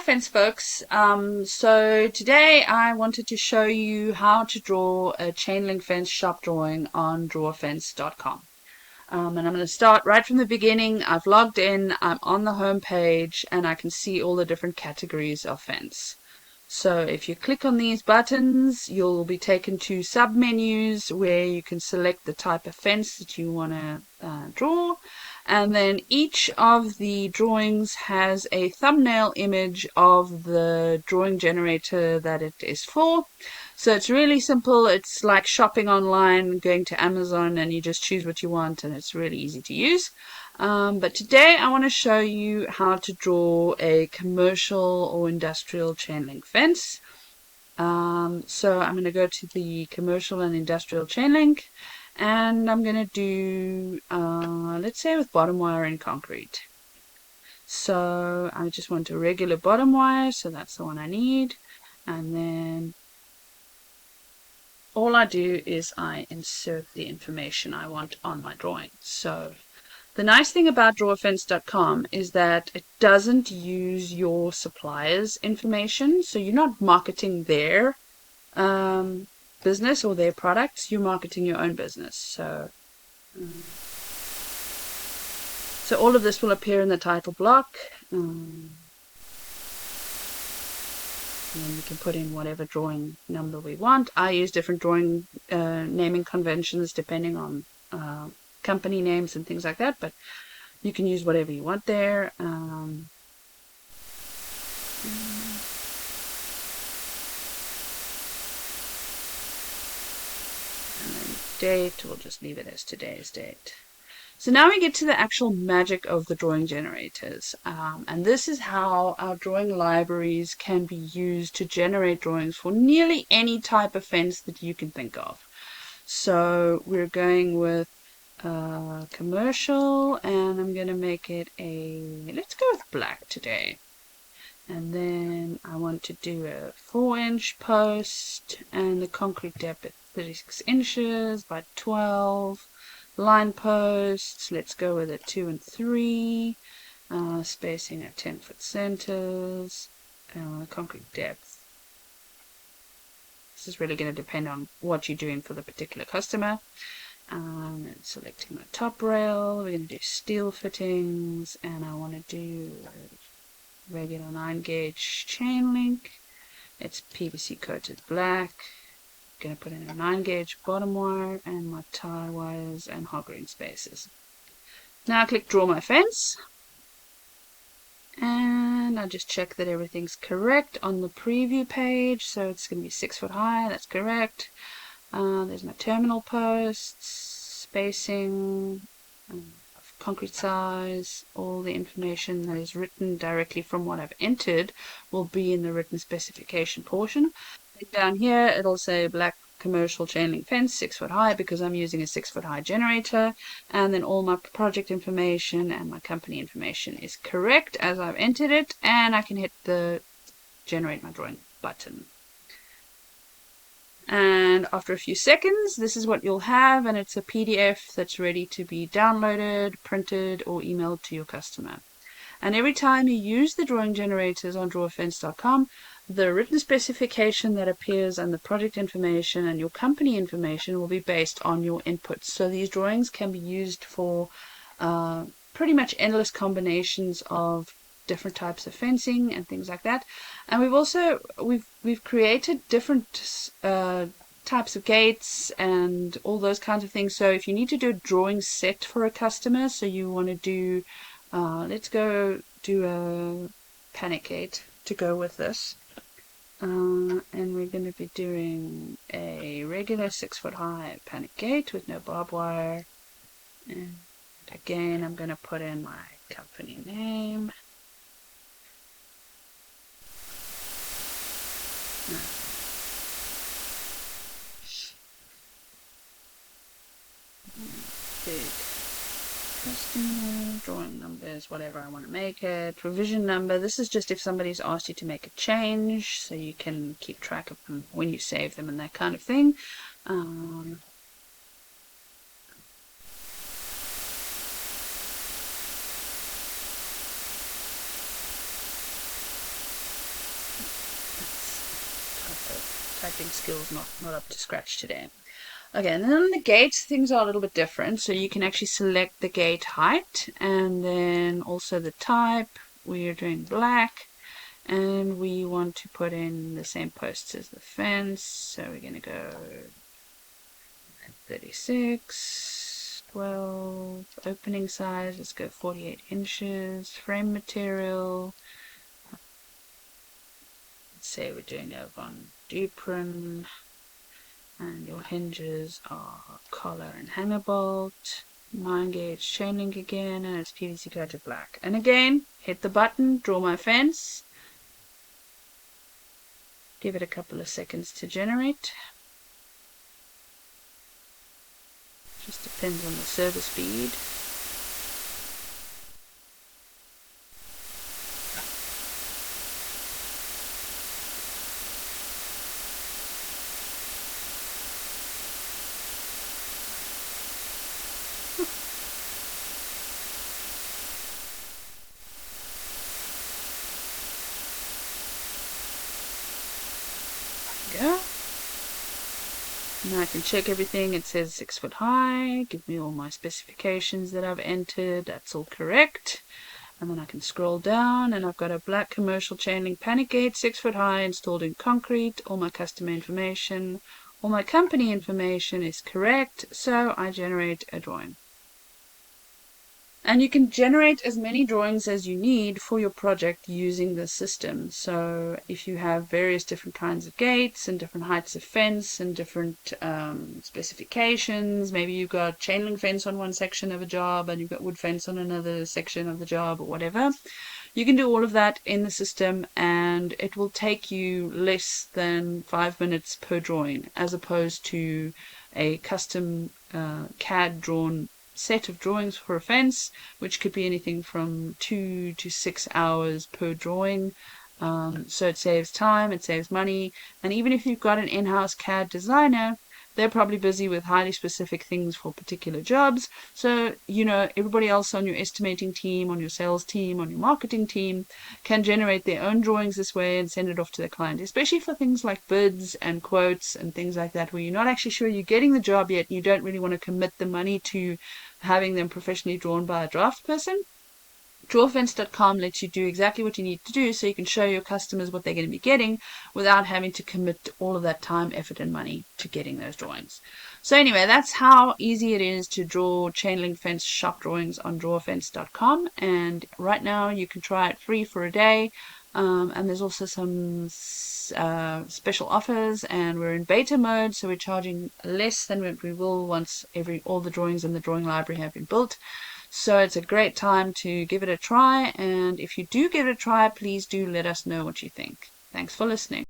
fence folks. So today I wanted to show you how to draw a chain link fence shop drawing on drawafence.com. And I'm going to start right from the beginning. I've logged in, I'm on the home page, and I can see all the different categories of fence. So if you click on these buttons, you'll be taken to sub-menus where you can select the type of fence that you want to draw. And then each of the drawings has a thumbnail image of the drawing generator that it is for. So it's really simple. It's like shopping online, going to Amazon, and you just choose what you want, and it's really easy to use. But today I want to show you how to draw a commercial or industrial chain link fence. So I'm going to go to the commercial and industrial chain link, and I'm going to do, let's say with bottom wire and concrete. So I just want a regular bottom wire, so that's the one I need. And then all I do is I insert the information I want on my drawing. So the nice thing about drawafence.com is that it doesn't use your supplier's information, so you're not marketing their business or their products, you're marketing your own business. So all of this will appear in the title block. And then we can put in whatever drawing number we want. I use different drawing naming conventions depending on company names and things like that, but you can use whatever you want there. And then date, we'll just leave it as today's date. So now we get to the actual magic of the drawing generators. And this is how our drawing libraries can be used to generate drawings for nearly any type of fence that you can think of. So we're going with commercial, and I'm going to make it let's go with black today. And then I want to do a 4-inch post, and the concrete depth at 36 inches by 12. Line posts, let's go with a 2 and 3. Spacing at 10-foot centers. Concrete depth. This is really going to depend on what you're doing for the particular customer. And selecting my top rail, we're going to do steel fittings, and I want to do regular 9-gauge chain link. It's PVC coated black. I'm going to put in a 9-gauge bottom wire and my tie wires and hog ring spacers. Now I click draw my fence, and I just check that everything's correct on the preview page. So it's going to be 6 foot high, that's correct. There's my terminal posts, spacing, concrete size. All the information that is written directly from what I've entered will be in the written specification portion. Down here it'll say black commercial chain link fence 6 foot high because I'm using a 6 foot high generator, and then all my project information and my company information is correct as I've entered it, and I can hit the generate my drawing button. And after a few seconds, this is what you'll have, and it's a PDF that's ready to be downloaded, printed, or emailed to your customer. And every time you use the drawing generators on drawafence.com, the written specification that appears and the project information and your company information will be based on your inputs. So these drawings can be used for pretty much endless combinations of different types of fencing and things like that. And we've created different types of gates and all those kinds of things. So if you need to do a drawing set for a customer, so you want to do let's go do a panic gate to go with this, and we're going to be doing a regular 6 foot high panic gate with no barbed wire. And again, I'm going to put in my company name. Big customer, drawing numbers, whatever I want to make it. Revision number, this is just if somebody's asked you to make a change, so you can keep track of them when you save them and that kind of thing. typing skills not up to scratch today. Okay, and then on the gates, things are a little bit different. So you can actually select the gate height and then also the type. We are doing black, and we want to put in the same posts as the fence. So we're going to go 36, 12, opening size, let's go 48 inches, frame material. Let's say we're doing it on Duprin. And your hinges are collar and hanger bolt, 9 gauge chain link again, and it's PVC coated black. And again, hit the button, draw my fence. Give it a couple of seconds to generate. Just depends on the server speed. Go. Now I can check everything. It says 6 foot high. Give me all my specifications that I've entered. That's all correct. And then I can scroll down and I've got a black commercial chain link panic gate, 6 foot high, installed in concrete. All my customer information, all my company information is correct. So I generate a drawing. And you can generate as many drawings as you need for your project using this system. So if you have various different kinds of gates and different heights of fence and different specifications, maybe you've got chain link fence on one section of a job and you've got wood fence on another section of the job or whatever, you can do all of that in the system and it will take you less than 5 minutes per drawing as opposed to a custom CAD drawn set of drawings for a fence, which could be anything from 2 to 6 hours per drawing. So it saves time, it saves money, and even if you've got an in-house CAD designer, they're probably busy with highly specific things for particular jobs. So, you know, everybody else on your estimating team, on your sales team, on your marketing team can generate their own drawings this way and send it off to the client, especially for things like bids and quotes and things like that, where you're not actually sure you're getting the job yet and you don't really want to commit the money to having them professionally drawn by a draft person. Drawfence.com lets you do exactly what you need to do so you can show your customers what they're going to be getting without having to commit all of that time, effort, and money to getting those drawings. So anyway, that's how easy it is to draw chain link fence shop drawings on Drawfence.com. And right now you can try it free for a day. And there's also some special offers, and we're in beta mode, so we're charging less than what we will once all the drawings in the drawing library have been built. So it's a great time to give it a try, and if you do give it a try, please do let us know what you think. Thanks for listening.